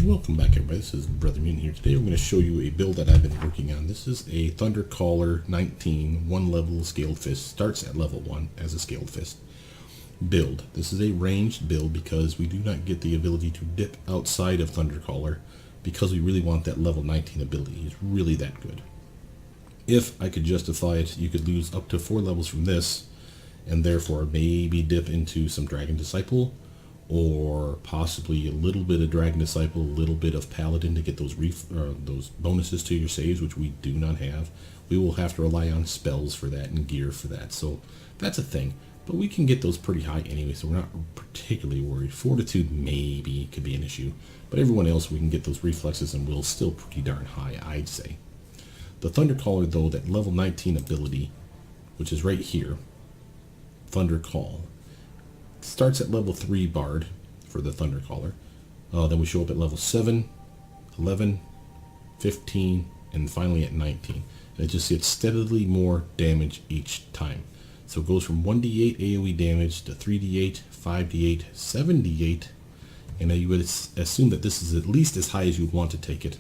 Welcome back, everybody. This is Brothermutant here. Today we're going to show you a build that I've been working on. This is a Thundercaller 19 one-level scaled fist. Starts at level 1 as a scaled fist build. This is a ranged build because we do not get the ability to dip outside of Thundercaller because we really want that level 19 ability. He's really that good. If I could justify it, you could lose up to 4 levels from this and therefore maybe dip into some Dragon Disciple, or possibly a little bit of Dragon Disciple, a little bit of Paladin to get those those bonuses to your saves, which we do not have. We will have to rely on spells for that and gear for that, so that's a thing. But we can get those pretty high anyway, so we're not particularly worried. Fortitude maybe could be an issue, but everyone else we can get those reflexes and will still pretty darn high, I'd say. The Thundercaller, though, that level 19 ability, which is right here, Thundercall, starts at level 3 Bard for the Thundercaller. Then we show up at level 7, 11, 15, and finally at 19. And it just gets steadily more damage each time. So it goes from 1d8 AoE damage to 3d8, 5d8, 7d8, and you would assume that this is at least as high as you would want to take it.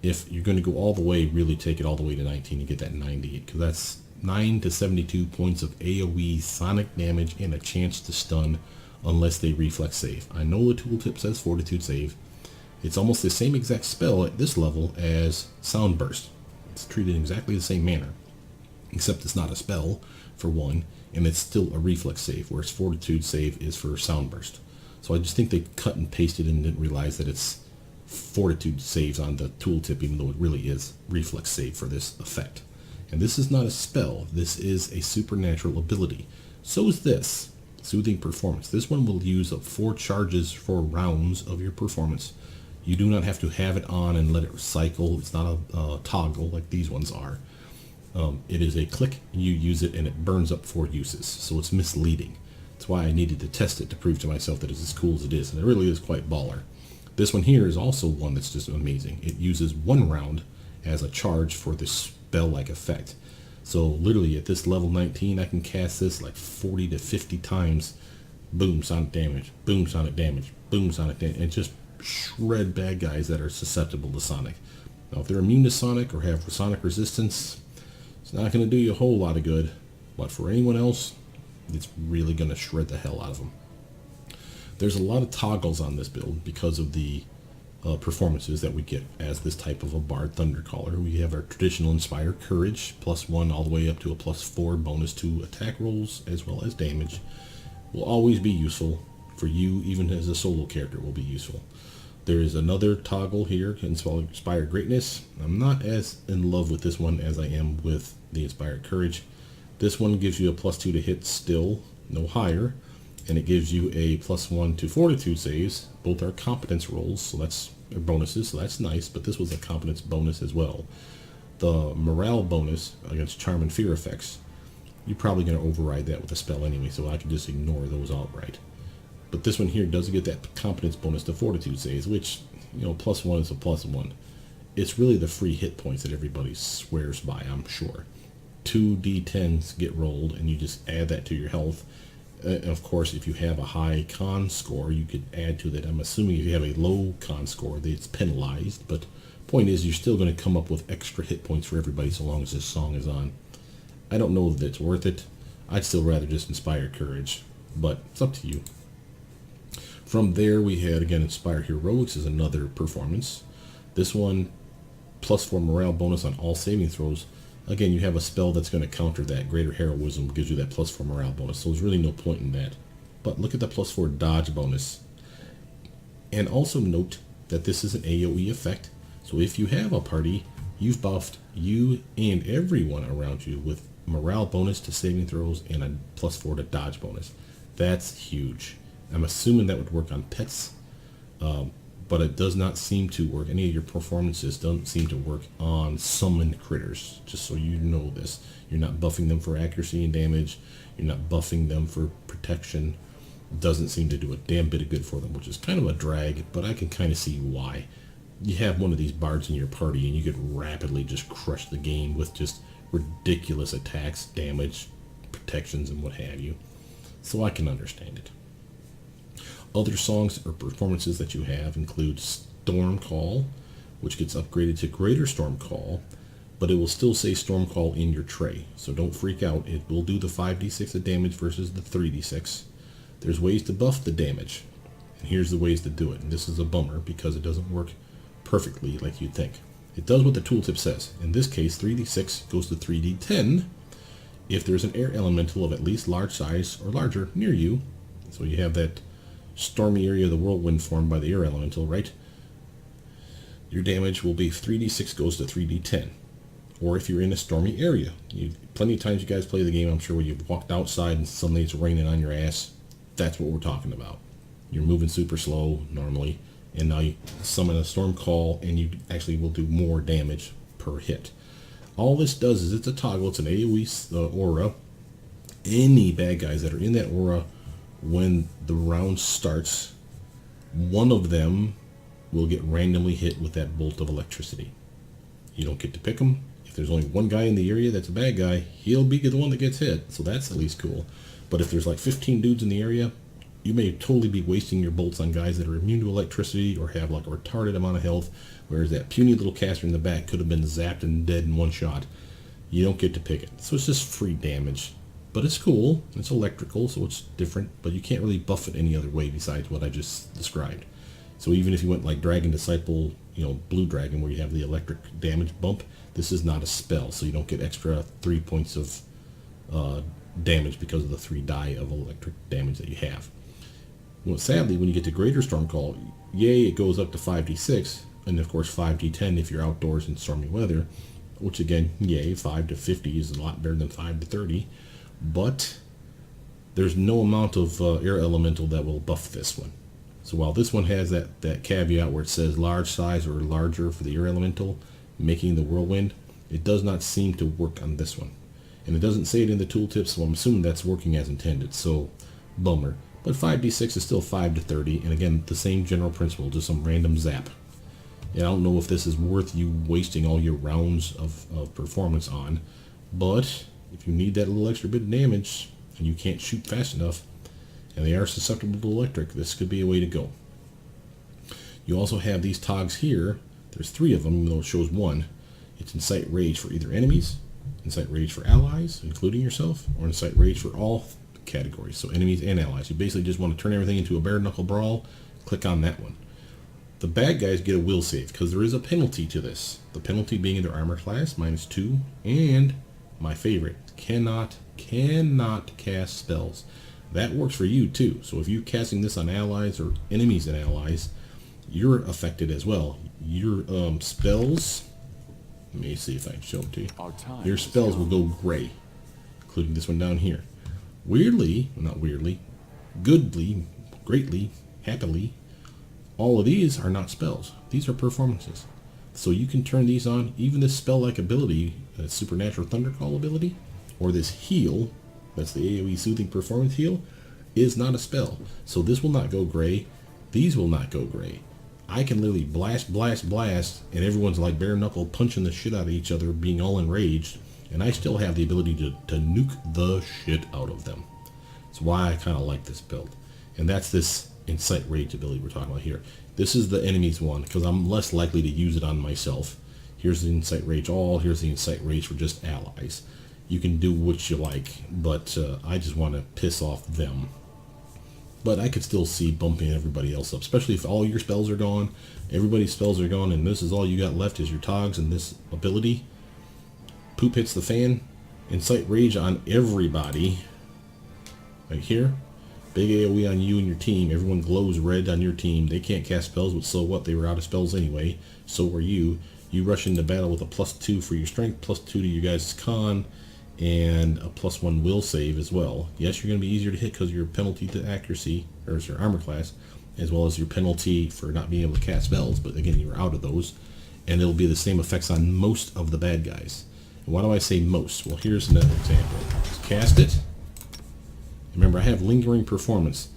If you're going to go all the way, really take it all the way to 19 and get that 98, because that's 9 to 72 points of AoE sonic damage and a chance to stun unless they reflex save. I know the tooltip says Fortitude save. It's almost the same exact spell at this level as Sound Burst. It's treated in exactly the same manner, except it's not a spell for one, and it's still a reflex save, whereas Fortitude save is for Sound Burst. So I just think they cut and pasted and didn't realize that it's Fortitude saves on the tooltip, even though it really is reflex save for this effect. And this is not a spell, this is a supernatural ability. So is this, Soothing Performance. This one will use up 4 charges for rounds of your performance. You do not have to have it on and let it cycle. It's not a toggle like these ones are. It is a click, you use it, and it burns up 4 uses. So it's misleading. That's why I needed to test it to prove to myself that it's as cool as it is. And it really is quite baller. This one here is also one that's just amazing. It uses 1 round as a charge for this spell-like effect. So literally at this level 19 I can cast this like 40 to 50 times. Boom, sonic damage, boom, sonic damage, boom, sonic damage, and just shred bad guys that are susceptible to sonic. Now if they're immune to sonic or have sonic resistance, it's not going to do you a whole lot of good, but for anyone else it's really going to shred the hell out of them. There's a lot of toggles on this build because of the performances that we get as this type of a Bard Thundercaller. We have our traditional Inspire Courage, +1 all the way up to a +4 bonus to attack rolls as well as damage. Will always be useful for you, even as a solo character will be useful. There is another toggle here, Inspire Greatness. I'm not as in love with this one as I am with the Inspire Courage. This one gives you a +2 to hit still, no higher, and it gives you a +1 to Fortitude saves. Both are competence rolls, so that's bonuses, so that's nice, but this was a competence bonus as well. The morale bonus against charm and fear effects, you're probably going to override that with a spell anyway, so I can just ignore those outright. But this one here does get that competence bonus to Fortitude saves, which, you know, +1 is a +1. It's really the free hit points that everybody swears by, I'm sure. 2 d10s get rolled, and you just add that to your health. Of course, if you have a high con score, you could add to that. I'm assuming if you have a low con score, it's penalized, but point is, you're still going to come up with extra hit points for everybody so long as this song is on. I don't know that it's worth it. I'd still rather just Inspire Courage, but it's up to you. From there, we had, again, Inspire Heroics is another performance. This one, +4 morale bonus on all saving throws. Again, you have a spell that's going to counter that. Greater Heroism gives you that +4 morale bonus, so there's really no point in that. But look at the +4 dodge bonus. And also note that this is an AoE effect, so if you have a party, you've buffed you and everyone around you with morale bonus to saving throws and a +4 to dodge bonus. That's huge. I'm assuming that would work on pets, but it does not seem to work. Any of your performances don't seem to work on summoned critters, just so you know this. You're not buffing them for accuracy and damage. You're not buffing them for protection. Doesn't seem to do a damn bit of good for them, which is kind of a drag, but I can kind of see why. You have one of these bards in your party and you could rapidly just crush the game with just ridiculous attacks, damage, protections, and what have you. So I can understand it. Other songs or performances that you have include Storm Call, which gets upgraded to Greater Storm Call, but it will still say Storm Call in your tray. So don't freak out. It will do the 5d6 of damage versus the 3d6. There's ways to buff the damage, and here's the ways to do it. And this is a bummer because it doesn't work perfectly like you'd think. It does what the tooltip says. In this case, 3d6 goes to 3d10 if there's an air elemental of at least large size or larger near you. So you have that stormy area of the whirlwind formed by the air elemental, right? Your damage will be 3d6 goes to 3d10. Or if you're in a stormy area. Plenty of times you guys play the game, I'm sure, where you've walked outside and suddenly it's raining on your ass. That's what we're talking about. You're moving super slow normally, and now you summon a Storm Call, and you actually will do more damage per hit. All this does is it's a toggle. It's an AoE aura. Any bad guys that are in that aura when the round starts, one of them will get randomly hit with that bolt of electricity. You don't get to pick them. If there's only one guy in the area that's a bad guy, he'll be the one that gets hit. So that's at least cool. But if there's like 15 dudes in the area, you may totally be wasting your bolts on guys that are immune to electricity or have like a retarded amount of health, whereas that puny little caster in the back could have been zapped and dead in one shot. You don't get to pick it. So it's just free damage. But it's cool. It's electrical, so it's different, but you can't really buff it any other way besides what I just described. So even if you went like Dragon Disciple, Blue Dragon, where you have the electric damage bump, this is not a spell, so you don't get extra 3 points of damage because of the 3 die of electric damage that you have. Well, sadly, when you get to Greater Storm Call, yay, it goes up to 5d6, and of course 5d10 if you're outdoors in stormy weather, which again, yay, 5 to 50 is a lot better than 5 to 30, but there's no amount of air elemental that will buff this one. So while this one has that caveat where it says large size or larger for the air elemental, making the whirlwind, it does not seem to work on this one. And it doesn't say it in the tooltip, so I'm assuming that's working as intended, so bummer. But 5d6 is still 5 to 30, and again, the same general principle, just some random zap. And I don't know if this is worth you wasting all your rounds of performance on, but if you need that little extra bit of damage, and you can't shoot fast enough, and they are susceptible to electric, this could be a way to go. You also have these togs here. There's 3 of them, even though it shows 1. It's Incite Rage for either enemies, Incite Rage for allies, including yourself, or Incite Rage for all categories, so enemies and allies. You basically just want to turn everything into a bare knuckle brawl, click on that one. The bad guys get a will save, because there is a penalty to this. The penalty being their armor class, -2, and, my favorite, cannot cast spells. That works for you too, so if you're casting this on allies or enemies and allies, you're affected as well. Your spells, let me see if I can show them to you. Your spells will go gray, including this one down here. Weirdly, not weirdly, goodly, greatly, happily, all of these are not spells. These are performances. So you can turn these on. Even this spell-like ability, Supernatural Thundercall ability, or this heal, that's the AoE Soothing Performance heal, is not a spell. So this will not go gray. These will not go gray. I can literally blast, blast, blast, and everyone's like bare knuckle punching the shit out of each other, being all enraged, and I still have the ability to nuke the shit out of them. That's why I kind of like this build. And that's this Incite Rage ability we're talking about here. This is the enemies one, because I'm less likely to use it on myself. Here's the Incite Rage all, here's the Incite Rage for just allies. You can do what you like, but I just want to piss off them. But I could still see bumping everybody else up, especially if all your spells are gone, everybody's spells are gone, and this is all you got left is your togs and this ability. Poop hits the fan, Incite Rage on everybody. Right here, big AoE on you and your team. Everyone glows red on your team. They can't cast spells, but so what? They were out of spells anyway. So were you. You rush into battle with a +2 for your strength, +2 to you guys' con, and a +1 will save as well. Yes, you're going to be easier to hit because of your penalty to accuracy, or your armor class, as well as your penalty for not being able to cast spells, but again, you're out of those. And it'll be the same effects on most of the bad guys. And why do I say most? Well, here's another example. Just cast it. Remember, I have lingering performance.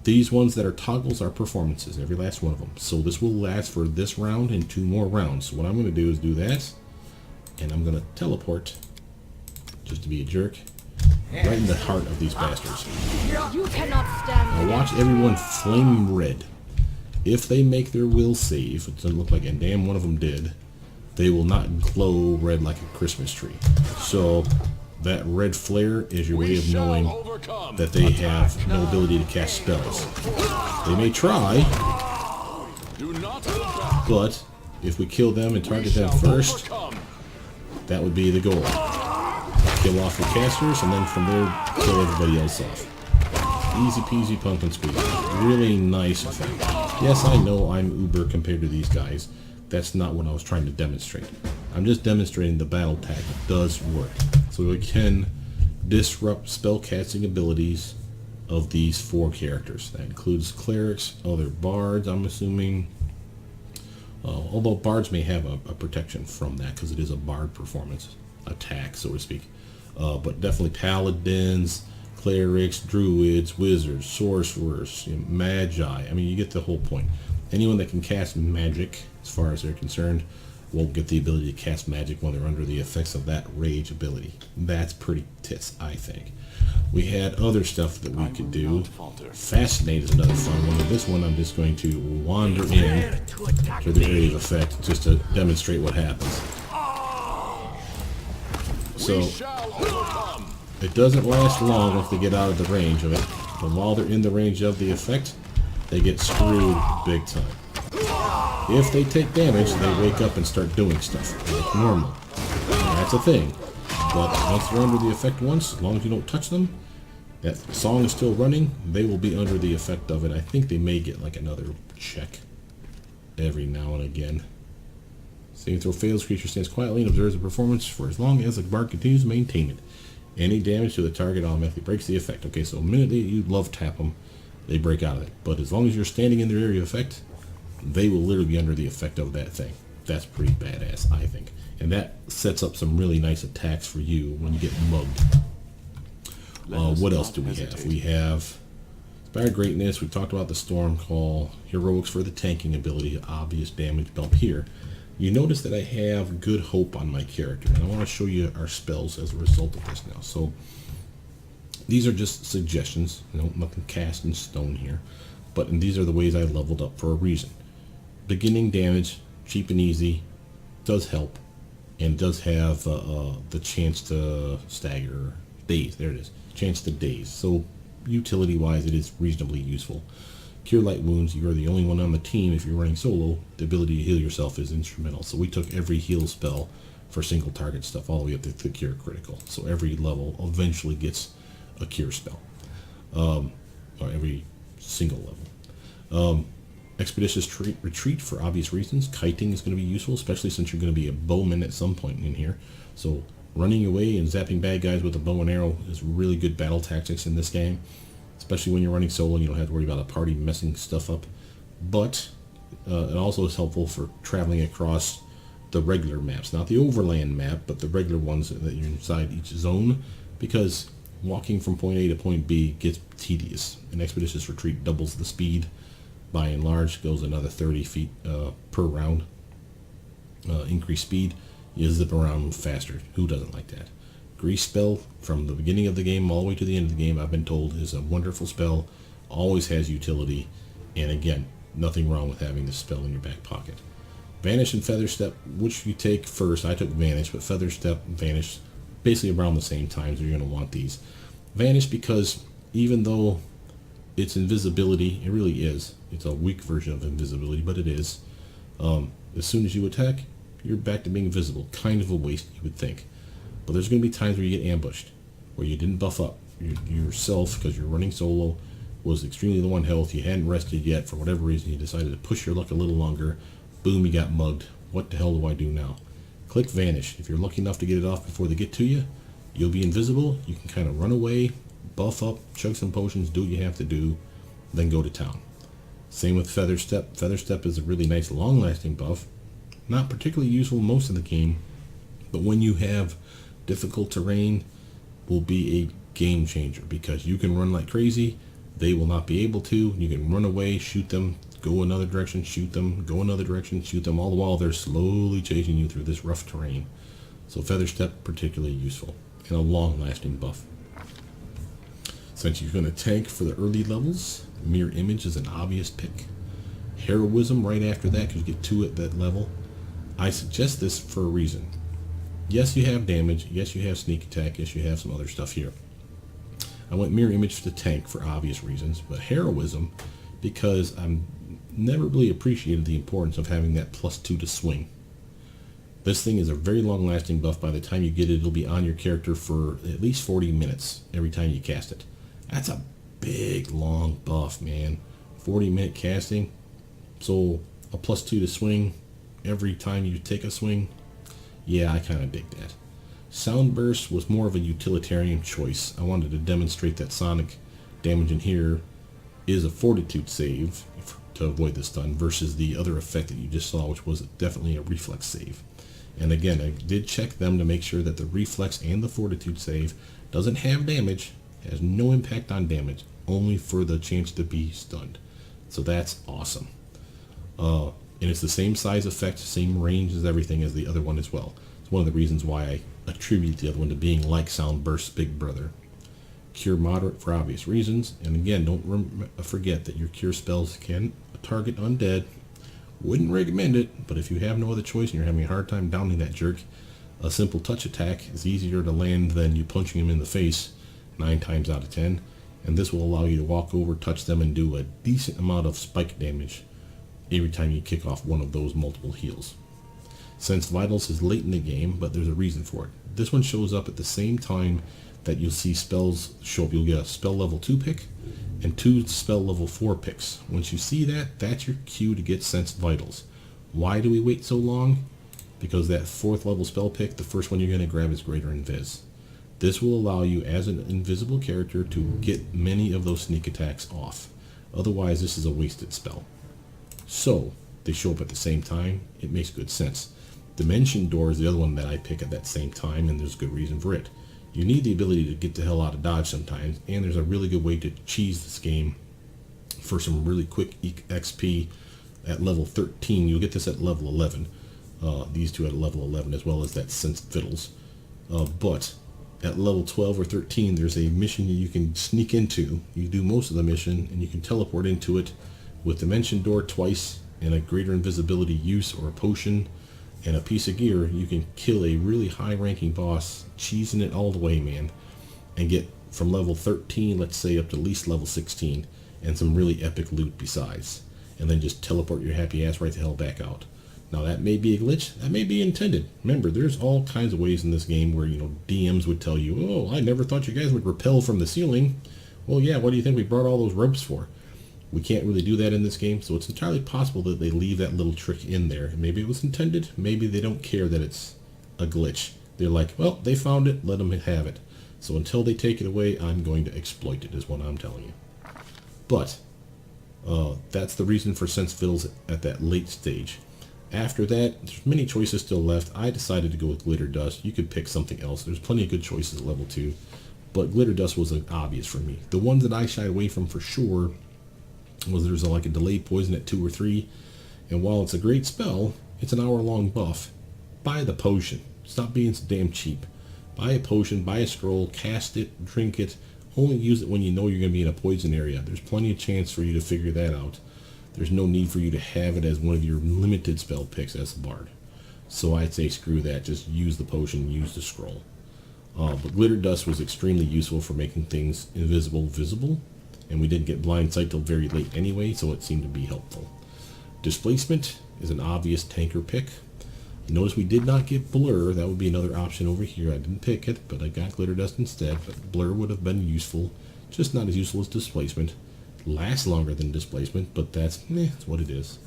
These ones that are toggles are performances, every last one of them. So this will last for this round and 2 more rounds. So what I'm going to do is do that, and I'm going to teleport, just to be a jerk, right in the heart of these bastards. You cannot stand. Now watch everyone flame red. if they make their will save, it doesn't look like, and damn one of them did, they will not glow red like a Christmas tree. So that red flare is your way of knowing that they have no ability to cast spells. They may try, but if we kill them and target them first, that would be the goal. Kill off your casters, and then from there, kill everybody else off. Easy peasy pumpkin squeeze. Really nice effect. Yes, I know I'm uber compared to these guys. That's not what I was trying to demonstrate. I'm just demonstrating the battle tactic does work. So we can disrupt spell casting abilities of these 4 characters. That includes clerics, other bards, I'm assuming. Although bards may have a protection from that because it is a bard performance attack, so to speak. But definitely paladins, clerics, druids, wizards, sorcerers, magi. I mean, you get the whole point. Anyone that can cast magic, as far as they're concerned, won't get the ability to cast magic when they're under the effects of that rage ability. That's pretty tits, I think. We had other stuff that we could do. Fascinate is another fun one. And this one I'm just going to wander in to the area of effect just to demonstrate what happens. So it doesn't last long once they get out of the range of it. But while they're in the range of the effect, they get screwed big time. If they take damage, they wake up and start doing stuff like normal. That's a thing. But once they're under the effect once, as long as you don't touch them, that song is still running, they will be under the effect of it. I think they may get like another check every now and again. Saving throw fails, creature stands quietly and observes the performance for as long as the bard continues to maintain it. Any damage to the target automatically breaks the effect. Okay, so the minute you love tap them, they break out of it. But as long as you're standing in their area of effect, they will literally be under the effect of that thing. That's pretty badass, I think. And that sets up some really nice attacks for you when you get mugged. What else do we have? We have Inspired Greatness. We talked about the Storm Call. Heroics for the tanking ability. Obvious damage bump here. You notice that I have Good Hope on my character. And I want to show you our spells as a result of this now. So these are just suggestions. Nothing cast in stone here. But these are the ways I leveled up for a reason. Beginning damage, cheap and easy, does help. And does have the chance to stagger daze. There it is. Chance to daze. So utility-wise, it is reasonably useful. Cure Light Wounds. You are the only one on the team. If you're running solo, the ability to heal yourself is instrumental. So we took every heal spell for single target stuff all the way up to the Cure Critical. So every level eventually gets a Cure spell. Or every single level. Expeditious Retreat for obvious reasons. Kiting is going to be useful, especially since you're going to be a bowman at some point in here. So running away and zapping bad guys with a bow and arrow is really good battle tactics in this game. Especially when you're running solo and you don't have to worry about a party messing stuff up. But it also is helpful for traveling across the regular maps. Not the overland map, but the regular ones that you're inside each zone. Because walking from point A to point B gets tedious. An Expeditious Retreat doubles the speed. By and large, goes another 30 feet per round. Increased speed, you zip around faster. Who doesn't like that? Grease Spell, from the beginning of the game all the way to the end of the game, I've been told is a wonderful spell. Always has utility. And again, nothing wrong with having this spell in your back pocket. Vanish and Feather Step, which you take first. I took Vanish, but Feather Step and Vanish, basically around the same time, so you're going to want these. Vanish because even though it's invisibility, it really is. It's a weak version of invisibility, but it is. As soon as you attack, you're back to being visible. Kind of a waste, you would think. But there's going to be times where you get ambushed, where you didn't buff up. Yourself, because you're running solo, was extremely low on health. You hadn't rested yet. For whatever reason, you decided to push your luck a little longer. Boom, you got mugged. What the hell do I do now? Click Vanish. If you're lucky enough to get it off before they get to you, you'll be invisible. You can kind of run away, buff up, chug some potions, do what you have to do, then go to town. Same with Feather Step. Feather Step is a really nice long-lasting buff. Not particularly useful most of the game, but when you have difficult terrain, will be a game changer because you can run like crazy. They will not be able to. You can run away, shoot them, go another direction, shoot them, go another direction, shoot them, all the while they're slowly chasing you through this rough terrain. So Feather Step, particularly useful, and a long-lasting buff. Since you're going to tank for the early levels, Mirror Image is an obvious pick. Heroism right after that, because you get 2 at that level. I suggest this for a reason. Yes, you have damage. Yes, you have sneak attack. Yes, you have some other stuff here. I went mirror image for the tank for obvious reasons, but heroism, because I'm never really appreciated the importance of having that +2 to swing. This thing is a very long-lasting buff. By the time you get it, it'll be on your character for at least 40 minutes every time you cast it. That's a big, long buff, man. 40-minute casting. So a +2 to swing every time you take a swing. Yeah, I kind of dig that. Sound Burst was more of a utilitarian choice. I wanted to demonstrate that sonic damage in here is a fortitude save to avoid the stun versus the other effect that you just saw, which was definitely a reflex save. And again, I did check them to make sure that the reflex and the fortitude save doesn't have damage, has no impact on damage, only for the chance to be stunned. So that's awesome. And it's the same size effect, same range as everything as the other one as well. It's one of the reasons why I attribute the other one to being like Sound Burst's big brother. Cure moderate for obvious reasons, and again, don't forget that your cure spells can target undead. Wouldn't recommend it, but if you have no other choice and you're having a hard time downing that jerk, a simple touch attack is easier to land than you punching him in the face 9 times out of 10, and this will allow you to walk over, touch them, and do a decent amount of spike damage every time you kick off one of those multiple heals. Sense Vitals is late in the game, but there's a reason for it. This one shows up at the same time that you'll see spells show up. You'll get a spell level 2 pick and 2 spell level 4 picks. Once you see that, that's your cue to get Sense Vitals. Why do we wait so long? Because that 4th level spell pick, the first one you're going to grab is Greater Invis. This will allow you as an invisible character to get many of those sneak attacks off. Otherwise, this is a wasted spell. So, they show up at the same time. It makes good sense. Dimension Door is the other one that I pick at that same time, and there's good reason for it. You need the ability to get the hell out of dodge sometimes, and there's a really good way to cheese this game for some really quick XP at level 13. You'll get this at level 11. These two at level 11, as well as that Sense Fiddles. But at level 12 or 13, there's a mission that you can sneak into. You do most of the mission, and you can teleport into it with Dimension Door twice, and a Greater Invisibility use or a potion, and a piece of gear. You can kill a really high-ranking boss, cheesing it all the way, man, and get from level 13, let's say, up to at least level 16, and some really epic loot besides. And then just teleport your happy ass right the hell back out. Now, that may be a glitch. That may be intended. Remember, there's all kinds of ways in this game where, DMs would tell you, oh, I never thought you guys would rappel from the ceiling. Well, yeah, what do you think we brought all those ropes for? We can't really do that in this game, so it's entirely possible that they leave that little trick in there. Maybe it was intended. Maybe they don't care that it's a glitch. They're like, well, they found it, let them have it. So until they take it away, I'm going to exploit it, is what I'm telling you. But that's the reason for Sense Fiddles at that late stage. After that, there's many choices still left. I decided to go with Glitter Dust. You could pick something else. There's plenty of good choices at level 2. But Glitter Dust was obvious for me. The ones that I shied away from for sure was there's like a delayed poison at 2 or 3. And while it's a great spell, it's an hour-long buff. Buy the potion. Stop being so damn cheap. Buy a potion, buy a scroll, cast it, drink it. Only use it when you know you're going to be in a poison area. There's plenty of chance for you to figure that out. There's no need for you to have it as one of your limited spell picks as a bard. So I'd say screw that. Just use the potion, use the scroll. But Glitter Dust was extremely useful for making things invisible visible. And we didn't get Blind Sight till very late anyway, so it seemed to be helpful. Displacement is an obvious tanker pick. Notice we did not get Blur. That would be another option over here. I didn't pick it, but I got Glitter Dust instead. But Blur would have been useful, just not as useful as Displacement. Lasts longer than Displacement, but that's what it is.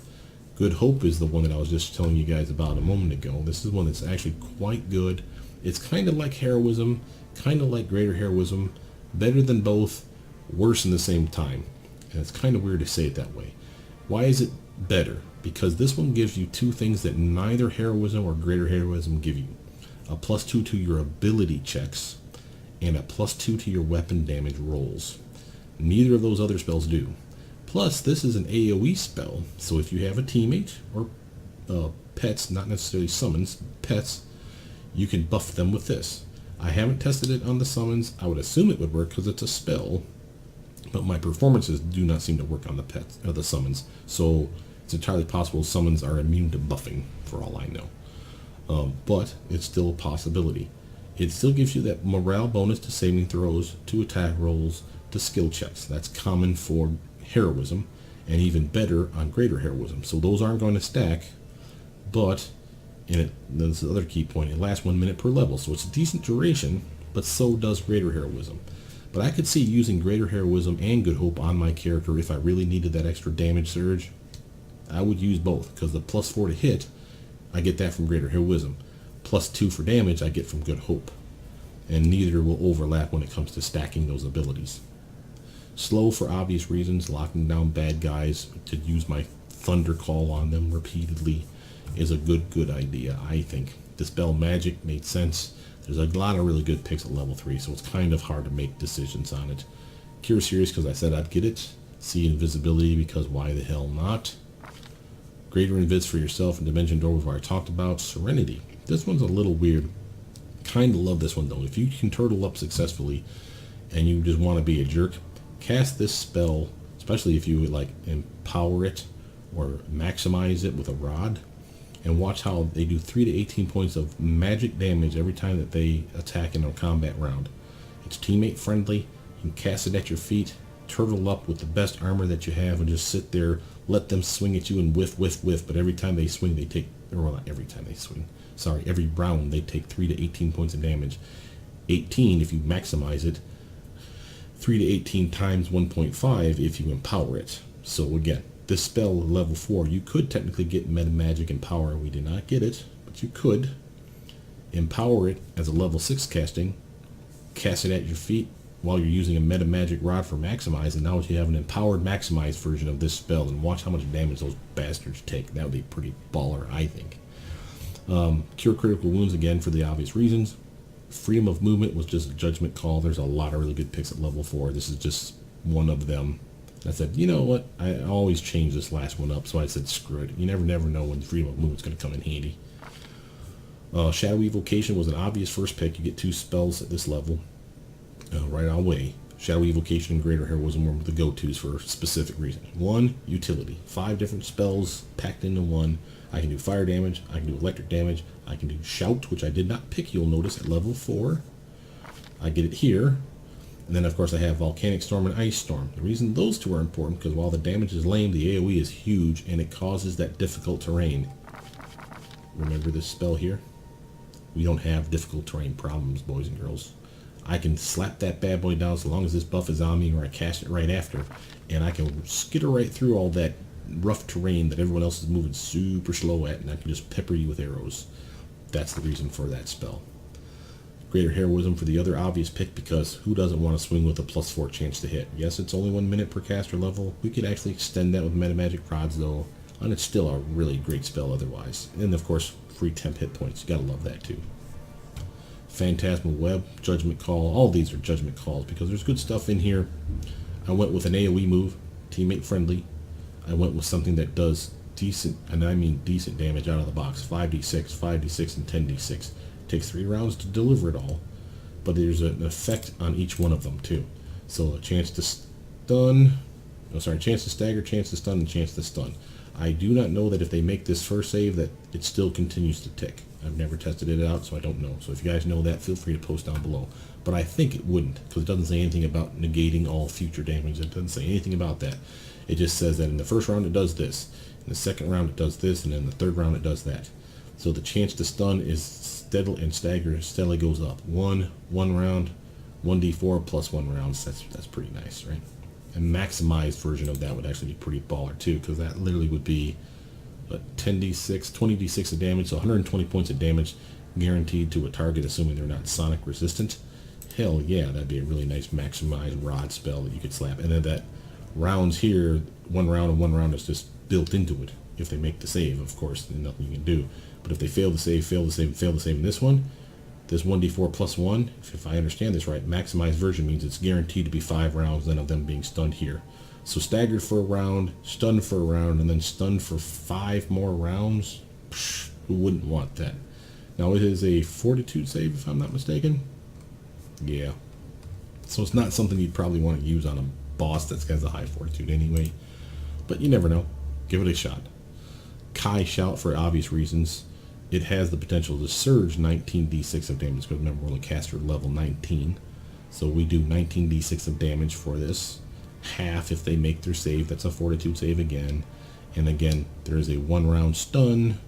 Good Hope is the one that I was just telling you guys about a moment ago. This is one that's actually quite good. It's kind of like Heroism, kind of like Greater Heroism, better than both, worse in the same time. And it's kind of weird to say it that way. Why is it better? Because this one gives you two things that neither Heroism or Greater Heroism give you. A +2 to your ability checks, and a +2 to your weapon damage rolls. Neither of those other spells do. Plus, this is an AoE spell, so if you have a teammate, or pets, not necessarily summons, pets, you can buff them with this. I haven't tested it on the summons. I would assume it would work because it's a spell, but my performances do not seem to work on the pets or the summons. So It's entirely possible summons are immune to buffing, for all I know. But it's still a possibility. It still gives you that morale bonus to saving throws, to attack rolls, to skill checks. That's common for heroism, and even better on greater heroism. So those aren't going to stack, but this is the other key point, it lasts 1 minute per level, so it's a decent duration, but so does greater heroism. But I could see using greater heroism and good hope on my character if I really needed that extra damage surge. I would use both, because the +4 to hit, I get that from greater heroism. +2 for damage, I get from good hope. And neither will overlap when it comes to stacking those abilities. Slow for obvious reasons, locking down bad guys to use my Thunder Call on them repeatedly is a good idea, I think. Dispel Magic made sense. There's a lot of really good picks at level 3, so it's kind of hard to make decisions on it. Cure Series because I said I'd get it. See Invisibility because why the hell not? Greater Invis for yourself and Dimension Door, where I talked about. Serenity. This one's a little weird. Kind of love this one though. If you can turtle up successfully and you just want to be a jerk, cast this spell, especially if you would like empower it or maximize it with a rod, and watch how they do 3 to 18 points of magic damage every time that they attack in a combat round. It's teammate friendly. You can cast it at your feet, turtle up with the best armor that you have, and just sit there, let them swing at you and whiff, but every time they swing they take, or well, not every time they swing, sorry, every round they take 3 to 18 points of damage. 18 if you maximize it, 3 to 18 times 1.5 if you empower it. So again, this spell level 4, you could technically get Meta Magic Empower. We did not get it, but you could empower it as a level 6 casting, cast it at your feet while you're using a Meta Magic Rod for maximize, and now you have an empowered maximized version of this spell, and watch how much damage those bastards take. That would be pretty baller, I think. Cure Critical Wounds again for the obvious reasons. Freedom of Movement was just a judgment call. There's a lot of really good picks at level 4. This is just one of them. I said, you know what, I always change this last one up, so I said screw it. You never know when Freedom of Movement's going to come in handy. Shadowy Evocation was an obvious first pick. You get 2 spells at this level right away. Shadowy Evocation and Greater Heroism were the go-tos for specific reasons. 1, utility. 5 different spells packed into one. I can do fire damage, I can do electric damage, I can do shout, which I did not pick, you'll notice, at level 4. I get it here. And then, of course, I have Volcanic Storm and Ice Storm. The reason those two are important, because while the damage is lame, the AoE is huge, and it causes that difficult terrain. Remember this spell here? We don't have difficult terrain problems, boys and girls. I can slap that bad boy down so long as this buff is on me, or I cast it right after, and I can skitter right through all that rough terrain that everyone else is moving super slow at, and I can just pepper you with arrows. That's the reason for that spell. Greater Heroism for the other obvious pick, because who doesn't want to swing with a +4 chance to hit? Yes, it's only 1 minute per caster level. We could actually extend that with Meta Magic Rods though, and it's still a really great spell otherwise. And of course, free temp hit points. You gotta love that too. Phantasmal Web, Judgment Call. All these are Judgment Calls because there's good stuff in here. I went with an AoE move, teammate friendly. I went with something that does decent, and I mean decent damage out of the box. 5d6, 5d6, and 10d6. Takes 3 rounds to deliver it all, but there's an effect on each one of them too. So a chance to stun, chance to stagger, chance to stun, and chance to stun. I do not know that if they make this first save that it still continues to tick. I've never tested it out, so I don't know. So if you guys know that, feel free to post down below. But I think it wouldn't, because it doesn't say anything about negating all future damage. It doesn't say anything about that. It just says that in the first round it does this, in the second round it does this, and in the third round it does that. So the chance to stun is steadily, and stagger steadily goes up. One round, 1d4 plus 1 rounds. That's pretty nice, right? A maximized version of that would actually be pretty baller too, because that literally would be a 10d6, 20d6 of damage, so 120 points of damage guaranteed to a target, assuming they're not sonic resistant. Hell yeah, that'd be a really nice maximized rod spell that you could slap. And then that rounds here, 1 round and 1 round is just built into it. If they make the save, of course, then nothing you can do. But if they fail the save, fail the save, fail the save in this one, this 1d4 plus 1, if I understand this right, maximized version means it's guaranteed to be 5 rounds then of them being stunned here. So staggered for a round, stunned for a round, and then stunned for 5 more rounds. Psh, who wouldn't want that? Now it is a fortitude save, if I'm not mistaken. Yeah. So it's not something you'd probably want to use on a boss that has a high fortitude anyway. But you never know. Give it a shot. Kai Shout for obvious reasons. It has the potential to surge 19d6 of damage, because remember, we're only caster level 19. So we do 19d6 of damage for this. Half if they make their save. That's a fortitude save again. And again, there is a 1-round stun.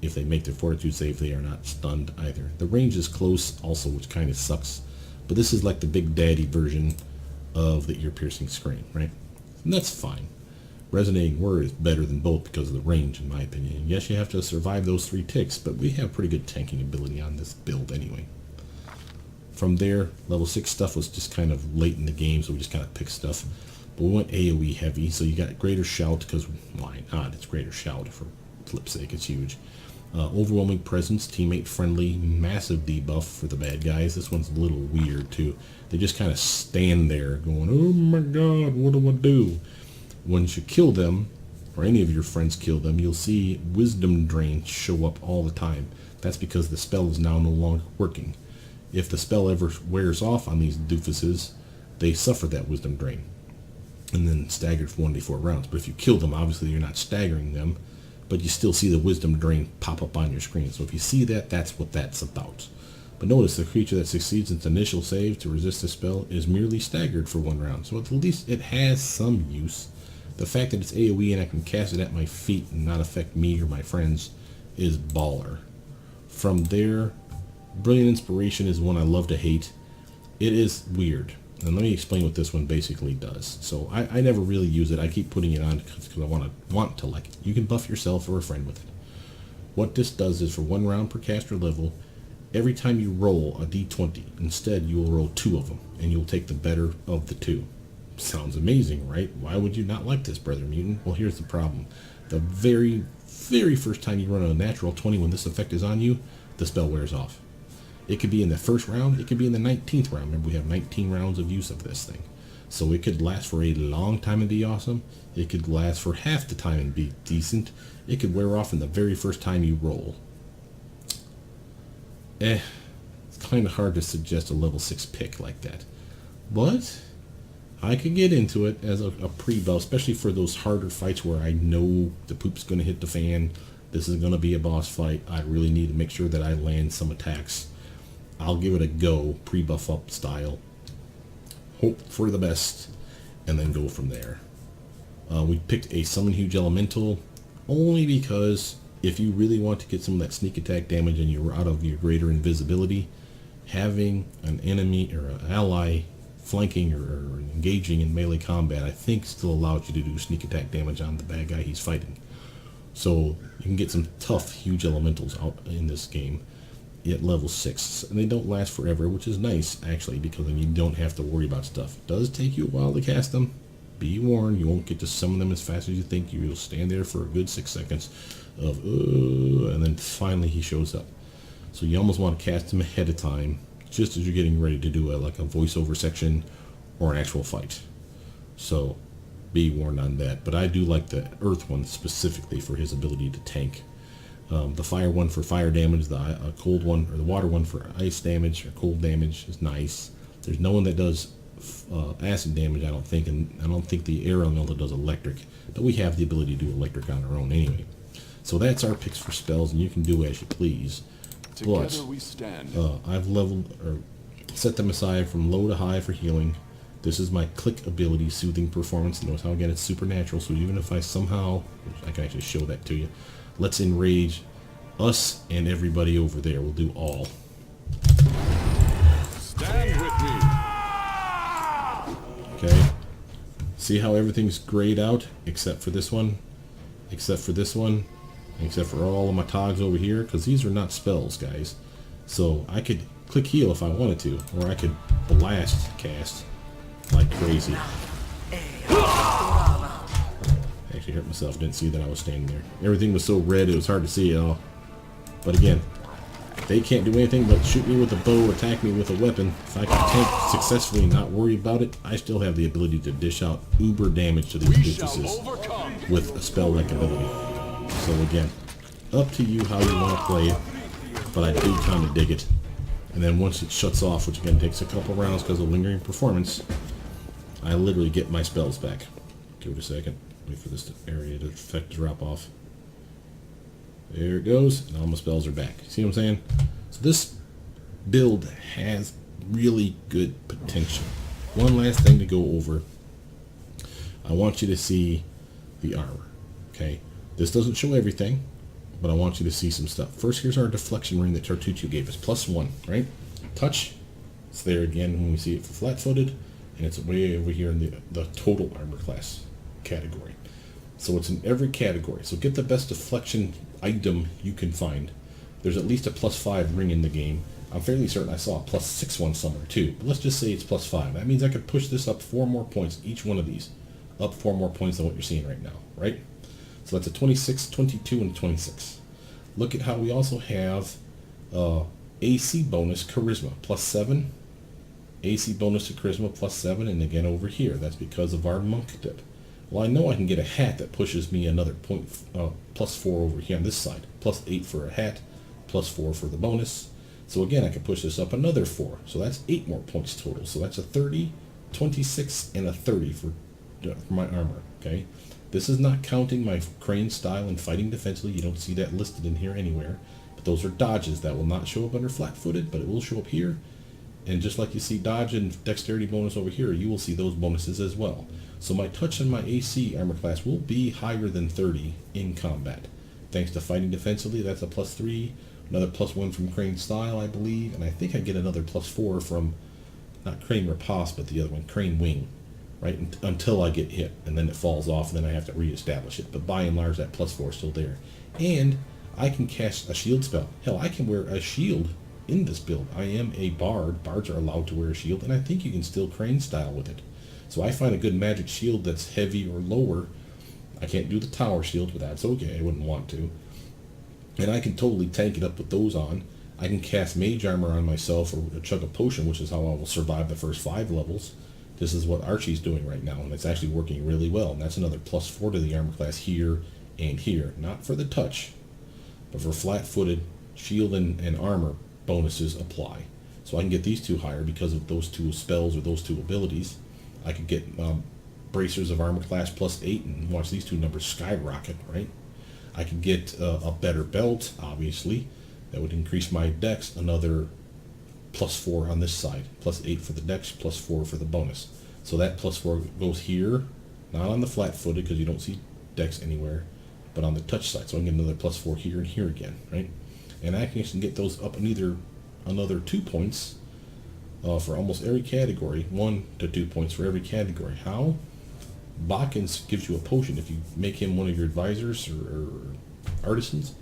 If they make their fortitude save, they are not stunned either. The range is close also, which kind of sucks. But this is like the big daddy version of the ear-piercing scream, right? And that's fine. Resonating Word is better than both because of the range, in my opinion. Yes, you have to survive those 3 ticks, but we have pretty good tanking ability on this build anyway. From there, level 6 stuff was just kind of late in the game, so we just kind of picked stuff. But we went AoE heavy, so you got Greater Shout, because why not? It's Greater Shout, for flip's sake, it's huge. Overwhelming Presence, teammate friendly, massive debuff for the bad guys. This one's a little weird too. They just kind of stand there going, oh my god, what do I do? Once you kill them, or any of your friends kill them, you'll see Wisdom Drain show up all the time. That's because the spell is now no longer working. If the spell ever wears off on these doofuses, they suffer that Wisdom Drain, and then staggered for 1d4 rounds. But if you kill them, obviously you're not staggering them, but you still see the Wisdom Drain pop up on your screen. So if you see that, that's what that's about. But notice the creature that succeeds its initial save to resist the spell is merely staggered for 1 round. So at least it has some use. The fact that it's AoE and I can cast it at my feet and not affect me or my friends is baller. From there, Brilliant Inspiration is one I love to hate. It is weird. And let me explain what this one basically does. So I never really use it. I keep putting it on because I want to like it. You can buff yourself or a friend with it. What this does is for 1 round per caster level, every time you roll a d20, instead you will roll 2 of them, and you'll take the better of the 2. Sounds amazing, right? Why would you not like this, Brothermutant? Well, here's the problem. The very first time you run a natural 20 when this effect is on you, the spell wears off. It could be in the 1st round, it could be in the 19th round. Remember, we have 19 rounds of use of this thing. So it could last for a long time and be awesome. It could last for half the time and be decent. It could wear off in the very first time you roll. It's kind of hard to suggest a level 6 pick like that. But I could get into it as a pre-buff, especially for those harder fights where I know the poop's going to hit the fan. This is going to be a boss fight. I really need to make sure that I land some attacks. I'll give it a go, pre-buff up style. Hope for the best, and then go from there. We picked a Summon Huge Elemental only because if you really want to get some of that sneak attack damage and you're out of your greater invisibility, having an enemy or an ally flanking or engaging in melee combat, I think still allows you to do sneak attack damage on the bad guy he's fighting. So you can get some tough huge elementals out in this game at level 6, and they don't last forever, which is nice actually, because then you don't have to worry about stuff. It does take you a while to cast them. Be warned, you won't get to summon them as fast as you think. You'll stand there for a good 6 seconds of and then finally he shows up. So you almost want to cast him ahead of time, just as you're getting ready to do like a voiceover section or an actual fight. So be warned on that. But I do like the Earth one specifically for his ability to tank. The fire one for fire damage, the cold one, or the water one for ice damage or cold damage is nice. There's no one that does acid damage, I don't think, and I don't think the air elemental does electric, but we have the ability to do electric on our own anyway. So that's our picks for spells, and you can do as you please. But we stand. I've leveled or set them aside from low to high for healing. This is my click ability, Soothing Performance. Notice how again it's supernatural, so even if I somehow, I can actually show that to you. Let's enrage us and everybody over there. We'll do all. Stand with me. Okay. See how everything's grayed out except for this one, except for this one, except for all of my togs over here, because these are not spells, guys. So I could click heal if I wanted to, or I could blast cast like crazy. Actually hurt myself, didn't see that I was standing there. Everything was so red it was hard to see it all. But again, they can't do anything but shoot me with a bow, attack me with a weapon. If I can tank successfully and not worry about it, I still have the ability to dish out uber damage to these doofuses with a spell-like ability. So again, up to you how you want to play it, but I do kind of dig it. And then once it shuts off, which again takes a couple rounds because of lingering performance, I literally get my spells back. Give it a second. Wait for this area to effect drop off. There it goes, and all my spells are back. See what I'm saying? So this build has really good potential. One last thing to go over. I want you to see the armor. Okay, this doesn't show everything, but I want you to see some stuff. First, here's our deflection ring that Tartuccio gave us, +1, right? Touch, it's there again when we see it for flat-footed, and it's way over here in the total armor class category. So it's in every category. So get the best deflection item you can find. There's at least a +5 ring in the game. I'm fairly certain I saw a +6 one somewhere too, but let's just say it's +5. That means I could push this up 4 more points, each one of these, up 4 more points than what you're seeing right now, right? So that's a 26, 22, and 26. Look at how we also have AC bonus Charisma, +7. AC bonus to Charisma, +7, and again over here, that's because of our monk dip. Well, I know I can get a hat that pushes me another point, +4 over here on this side, +8 for a hat, +4 for the bonus. So again, I can push this up another 4. So that's 8 more points total. So that's a 30, 26, and a 30 for my armor. Okay, this is not counting my crane style and fighting defensively. You don't see that listed in here anywhere. But those are dodges that will not show up under flat-footed, but it will show up here. And just like you see dodge and dexterity bonus over here, you will see those bonuses as well. So my touch and my AC armor class will be higher than 30 in combat. Thanks to fighting defensively, that's a +3. Another +1 from Crane Style, I believe. And I think I get another +4 from, not Crane Riposte, but the other one, Crane Wing. Right? Until I get hit. And then it falls off, and then I have to reestablish it. But by and large, that +4 is still there. And I can cast a shield spell. Hell, I can wear a shield in this build. I am a bard. Bards are allowed to wear a shield, and I think you can still Crane Style with it. So I find a good magic shield that's heavy or lower. I can't do the tower shield, but that's okay. I wouldn't want to. And I can totally tank it up with those on. I can cast mage armor on myself or chug a potion, which is how I will survive the first 5 levels. This is what Archie's doing right now, and it's actually working really well. And that's another +4 to the armor class here and here. Not for the touch, but for flat-footed, shield and armor bonuses apply. So I can get these 2 higher because of those 2 spells or those 2 abilities. I could get bracers of armor class +8 and watch these 2 numbers skyrocket, right? I could get a better belt, obviously. That would increase my dex another +4 on this side. +8 for the dex, +4 for the bonus. So that +4 goes here, not on the flat-footed because you don't see dex anywhere, but on the touch side. So I can get another +4 here and here again, right? And I can actually get those up another 2 points for almost every category. 1 to 2 points for every category. How? Bakins gives you a potion. If you make him one of your advisors or artisans,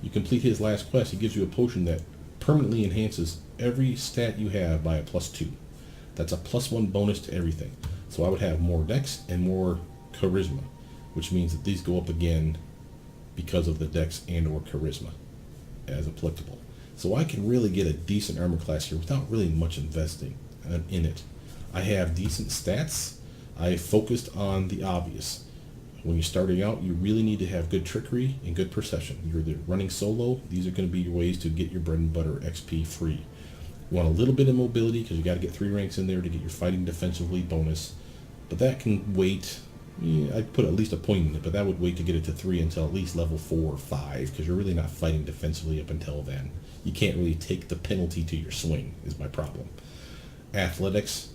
you complete his last quest, he gives you a potion that permanently enhances every stat you have by a +2. That's a +1 bonus to everything. So I would have more dex and more charisma, which means that these go up again because of the dex and or charisma as applicable. So I can really get a decent armor class here without really much investing in it. I have decent stats. I focused on the obvious. When you're starting out, you really need to have good trickery and good perception. You're either running solo, these are going to be your ways to get your bread and butter XP free. You want a little bit of mobility because you got to get 3 ranks in there to get your fighting defensively bonus. But that can wait. I'd put at least a point in it, but that would wait to get it to 3 until at least level 4 or 5 because you're really not fighting defensively up until then. You can't really take the penalty to your swing is my problem. Athletics,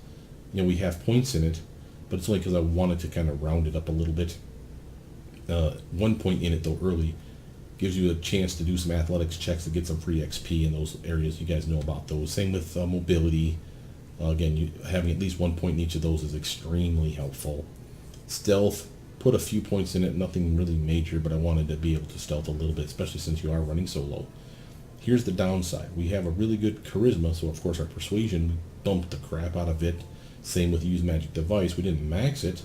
we have points in it, but it's only because I wanted to kind of round it up a little bit. 1 point in it though early gives you a chance to do some athletics checks to get some free XP in those areas. You guys know about those. Same with mobility. Again, having at least 1 point in each of those is extremely helpful. Stealth, put a few points in it, nothing really major, but I wanted to be able to stealth a little bit, especially since you are running solo. Here's the downside. We have a really good charisma, so of course our persuasion, we bumped the crap out of it. Same with use magic device. We didn't max it,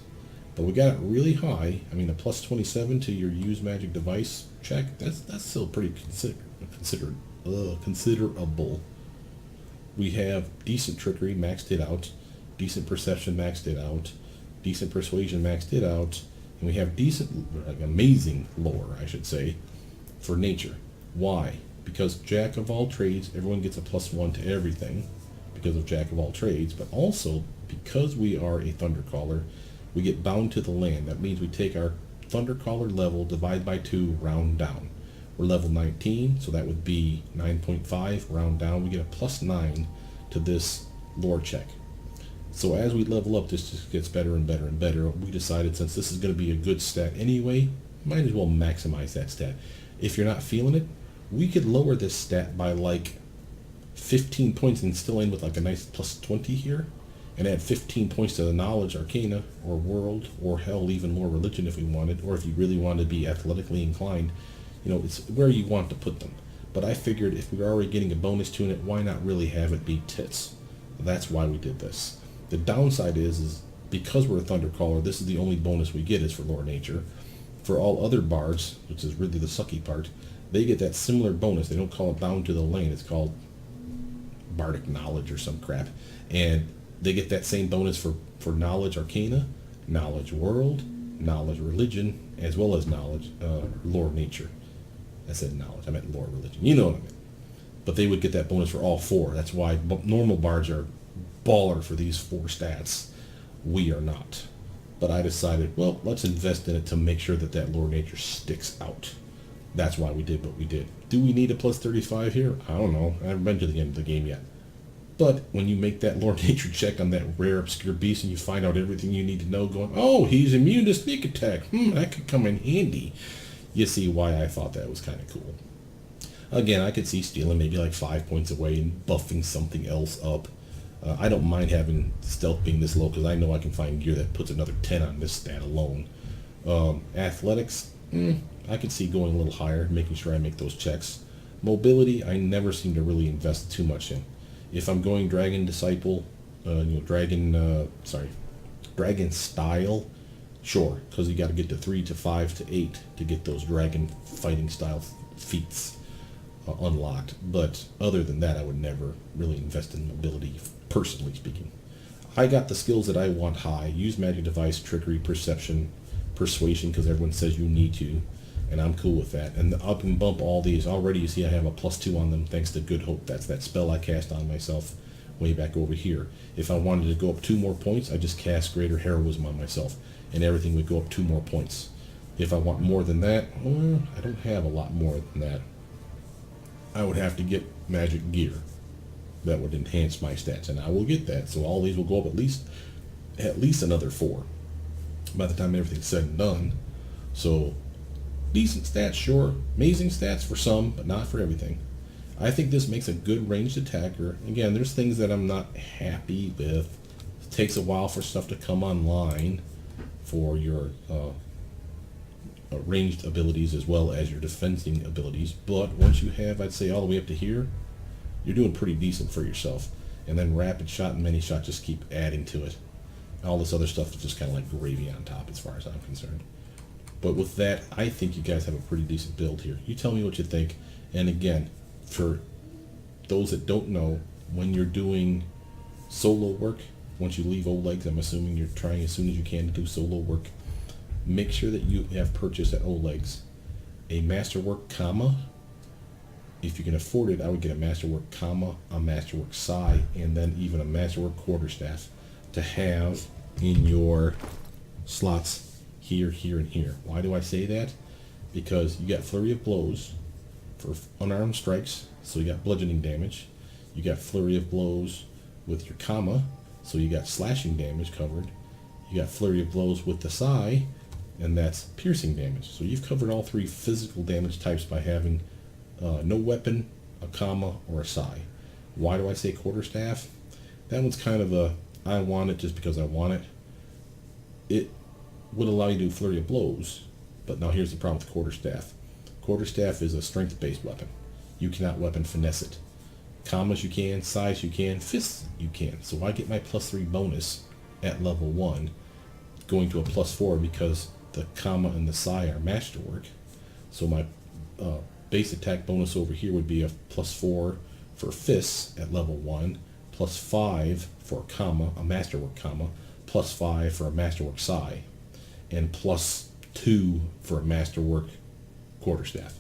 but we got it really high. I mean, a +27 to your use magic device check, that's still pretty considerable. We have decent trickery, maxed it out. Decent perception, maxed it out. Decent persuasion, maxed it out. And we have decent, amazing lore, I should say, for nature. Why? Because Jack of all trades, everyone gets a +1 to everything because of Jack of all trades, but also because we are a Thundercaller, we get bound to the land. That means we take our Thundercaller level, divide by 2, round down. We're level 19, so that would be 9.5. Round down, we get a plus 9 to this lore check. So as we level up, this just gets better and better and better. We decided since this is going to be a good stat anyway, might as well maximize that stat. If you're not feeling it, we could lower this stat by like 15 points and still end with like a nice plus 20 here, and add 15 points to the knowledge, arcana, or world, or hell, even more religion if we wanted, or if you really wanted to be athletically inclined. You know, it's where you want to put them. But I figured if we're already getting a bonus to it, why not really have it be tits? That's why we did this. The downside is because we're a Thundercaller, this is the only bonus we get is for Lore Nature. For all other bards, which is really the sucky part, they get that similar bonus. They don't call it Bound to the Lane. It's called Bardic Knowledge or some crap. And they get that same bonus for Knowledge Arcana, Knowledge World, Knowledge Religion, as well as Knowledge Lore Nature. I said Knowledge. I meant Lore Religion. You know what I meant. But they would get that bonus for all four. That's why normal bards are baller for these 4 stats. We are not. But I decided, well, let's invest in it to make sure that that Lore Nature sticks out. That's why we did what we did. Do we need a plus 35 here? I don't know. I haven't been to the end of the game yet. But when you make that Lore Nature check on that rare obscure beast and you find out everything you need to know, going, oh, he's immune to sneak attack. That could come in handy. You see why I thought that was kind of cool. Again, I could see stealing maybe like 5 points away and buffing something else up. I don't mind having stealth being this low because I know I can find gear that puts another 10 on this stat alone. Athletics, I could see going a little higher, making sure I make those checks. Mobility, I never seem to really invest too much in. If I'm going Dragon Disciple, Dragon Style, sure, because you got to get to 3 to 5 to 8 to get those Dragon Fighting Style feats unlocked. But other than that, I would never really invest in mobility, personally speaking. I got the skills that I want high. Use Magic Device, Trickery, Perception, Persuasion, because everyone says you need to, and I'm cool with that. And up and bump all these. Already you see I have a +2 on them thanks to Good Hope. That's that spell I cast on myself way back over here. If I wanted to go up 2 more points, I just cast Greater Heroism on myself, and everything would go up 2 more points. If I want more than that, well, I don't have a lot more than that. I would have to get magic gear that would enhance my stats, and I will get that. So all these will go up at least another 4 by the time everything's said and done. So decent stats, sure. Amazing stats for some, but not for everything. I think this makes a good ranged attacker. Again, there's things that I'm not happy with. It takes a while for stuff to come online for your ranged abilities as well as your defending abilities. But once you have, I'd say, all the way up to here, you're doing pretty decent for yourself. And then rapid shot and many shot just keep adding to it. All this other stuff is just kind of like gravy on top as far as I'm concerned. But with that, I think you guys have a pretty decent build here. You tell me what you think. And again, for those that don't know, when you're doing solo work, once you leave Oleg's, I'm assuming you're trying as soon as you can to do solo work, make sure that you have purchased at Oleg's a Masterwork comma. If you can afford it, I would get a Masterwork comma, a Masterwork Sai, and then even a Masterwork quarterstaff to have in your slots here, here, and here. Why do I say that? Because you got Flurry of Blows for unarmed strikes, so you got bludgeoning damage. You got Flurry of Blows with your comma, so you got slashing damage covered. You got Flurry of Blows with the Sai, and that's piercing damage. So you've covered all 3 physical damage types by having no weapon, a comma, or a Sai. Why do I say quarterstaff? That one's kind of a, I want it just because I want it. It would allow you to do Flurry of Blows, but now here's the problem with quarterstaff. Quarterstaff is a strength-based weapon. You cannot weapon finesse it. Commas you can, Sais you can, fists you can. So I get my +3 bonus at level 1, going to a +4 because the comma and the Sai are masterwork. So my base attack bonus over here would be a +4 for fists at level 1, +5 for a comma, a masterwork comma, +5 for a masterwork Sai, and +2 for a masterwork quarterstaff.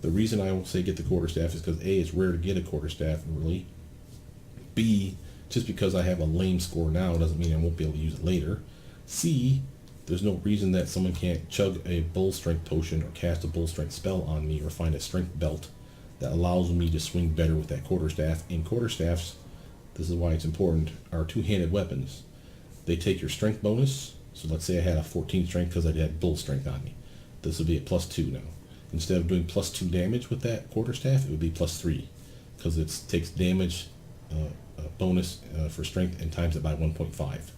The reason I won't say get the quarterstaff is because A, it's rare to get a quarterstaff, really. B, just because I have a lame score now doesn't mean I won't be able to use it later. C, There's no reason that someone can't chug a bull strength potion or cast a bull strength spell on me or find a strength belt that allows me to swing better with that quarterstaff. And quarterstaffs, this is why it's important, are two-handed weapons. They take your strength bonus. So let's say I had a 14 strength because I had bull strength on me. This would be a +2 now. Instead of doing +2 damage with that quarterstaff, it would be +3 because it takes damage bonus for strength and times it by 1.5.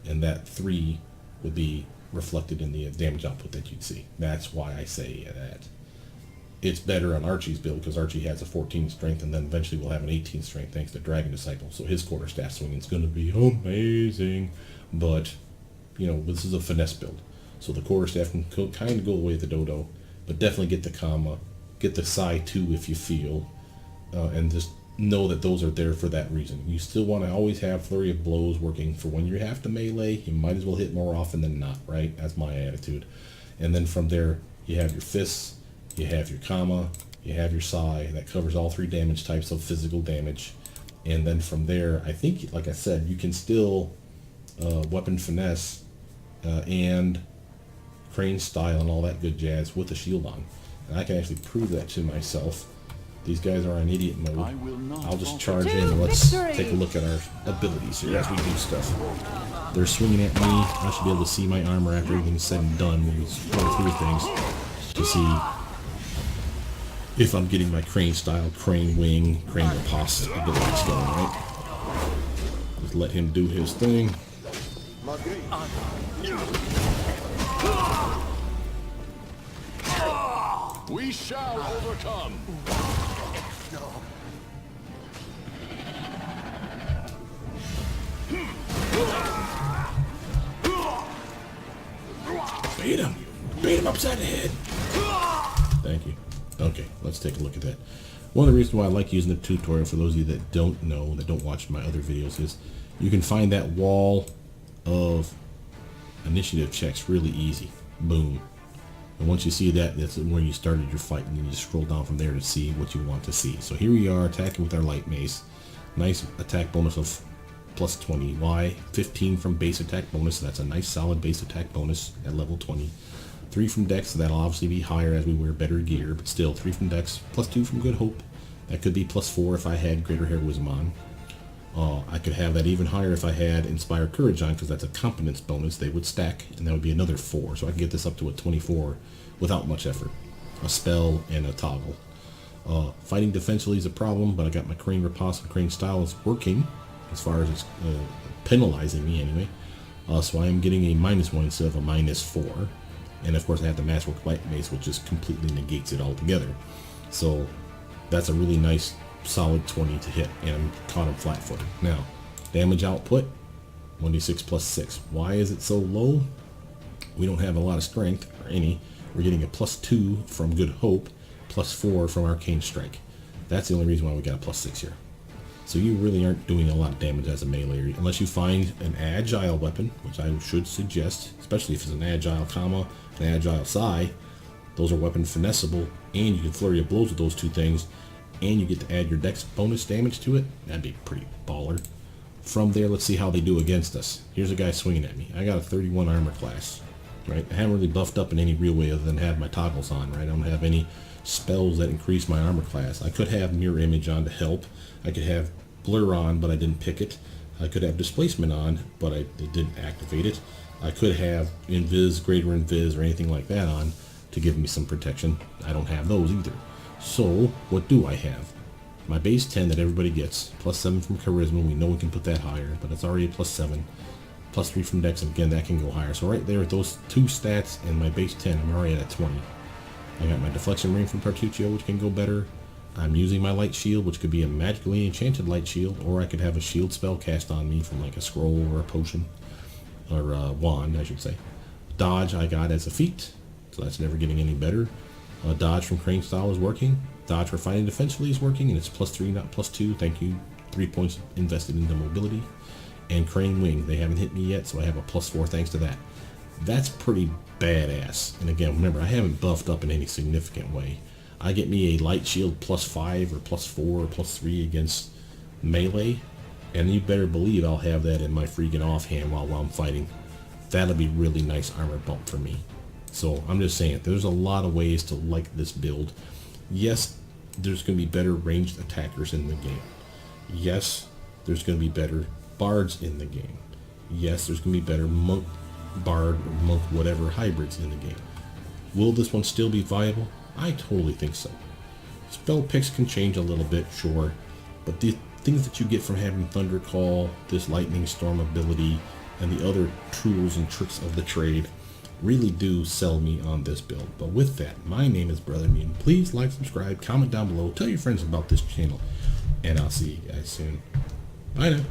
And that 3 would be reflected in the damage output that you'd see. That's why I say that. It's better on Archie's build because Archie has a 14 strength and then eventually will have an 18 strength thanks to Dragon Disciple. So his quarterstaff swinging is going to be amazing. But, you know, this is a finesse build. So the quarterstaff can kind of go away with the dodo, but definitely get the comma, get the psi 2 if you feel, and just know that those are there for that reason. You still want to always have flurry of blows working for when you have to melee. You might as well hit more often than not, right? That's my attitude. And then from there, you have your fists, you have your comma, you have your psi. That covers all 3 damage types of physical damage. And then from there, I think, like I said, you can still weapon finesse and crane style and all that good jazz with a shield on. And I can actually prove that to myself. These guys are on idiot mode. I'll just charge in and let's take a look at our abilities here as we do stuff. They're swinging at me. I should be able to see my armor after everything's said and done when we go through things to see if I'm getting my crane style, crane wing, crane riposte abilities going, right? Just let him do his thing. We shall overcome. Beat him! Beat him upside the head! Thank you. Okay, let's take a look at that. One of the reasons why I like using the tutorial, for those of you that don't know, that don't watch my other videos, is you can find that wall of initiative checks really easy. Boom. And once you see that, that's where you started your fight, and then you just scroll down from there to see what you want to see. So here we are attacking with our light mace. Nice attack bonus of +20. Why? 15 from base attack bonus, so that's a nice solid base attack bonus at level 20. 3 from Dex, so that'll obviously be higher as we wear better gear, but still 3 from Dex, +2 from Good Hope. That could be +4 if I had Greater Heroism on. I could have that even higher if I had Inspire Courage on, because that's a competence bonus. They would stack, and that would be another 4. So I can get this up to a 24 without much effort. A spell and a toggle. Fighting defensively is a problem, but I got my Crane Riposte and Crane Style is working, as far as it's penalizing me anyway. So I am getting a -1 instead of a -4. And of course I have the Masterwork Light Mace, which just completely negates it altogether. So that's a really nice solid 20 to hit, and I'm caught him flat-footed. Now, damage output, 1d6 +6. Why is it so low? We don't have a lot of strength, or any. We're getting a +2 from Good Hope, +4 from Arcane Strike. That's the only reason why we got a +6 here. So you really aren't doing a lot of damage as a melee, unless you find an agile weapon, which I should suggest, especially if it's an agile comma, an agile psi. Those are weapon finessable, and you can flurry of blows with those 2 things, and you get to add your dex bonus damage to it. That'd be pretty baller. From there, let's see how they do against us. Here's a guy swinging at me. I got a 31 armor class, right? I haven't really buffed up in any real way other than have my toggles on, right? I don't have any spells that increase my armor class. I could have Mirror Image on to help. I could have Blur on, but I didn't pick it. I could have Displacement on, but I didn't activate it. I could have Invis, Greater Invis, or anything like that on to give me some protection. I don't have those either. So, what do I have? My base 10 that everybody gets, +7 from Charisma. We know we can put that higher, but it's already a +7. +3 from Dex, and again, that can go higher. So right there, with those 2 stats and my base 10, I'm already at a 20. I got my Deflection Ring from Tartuccio, which can go better. I'm using my Light Shield, which could be a magically enchanted Light Shield, or I could have a shield spell cast on me from like a scroll or a potion, or a wand, I should say. Dodge I got as a feat, so that's never getting any better. Dodge from Crane Style is working. Dodge for fighting defensively is working, and it's +3, not +2. Thank you. 3 points invested into mobility. And Crane Wing, they haven't hit me yet, so I have a +4 thanks to that. That's pretty badass. And again, remember, I haven't buffed up in any significant way. I get me a Light Shield +5 or +4 or +3 against melee, and you better believe I'll have that in my freaking offhand while I'm fighting. that'll be really nice armor bump for me. So I'm just saying, there's a lot of ways to like this build. Yes, there's going to be better ranged attackers in the game. Yes, there's going to be better bards in the game. Yes, there's going to be better monk, bard, or monk, whatever hybrids in the game. Will this one still be viable? I totally think so. Spell picks can change a little bit, sure, but the things that you get from having Thunder Call, this Lightning Storm ability, and the other tools and tricks of the trade really do sell me on this build. But with that, my name is Brothermutant. Please like, subscribe, comment down below, tell your friends about this channel, and I'll see you guys soon. Bye now.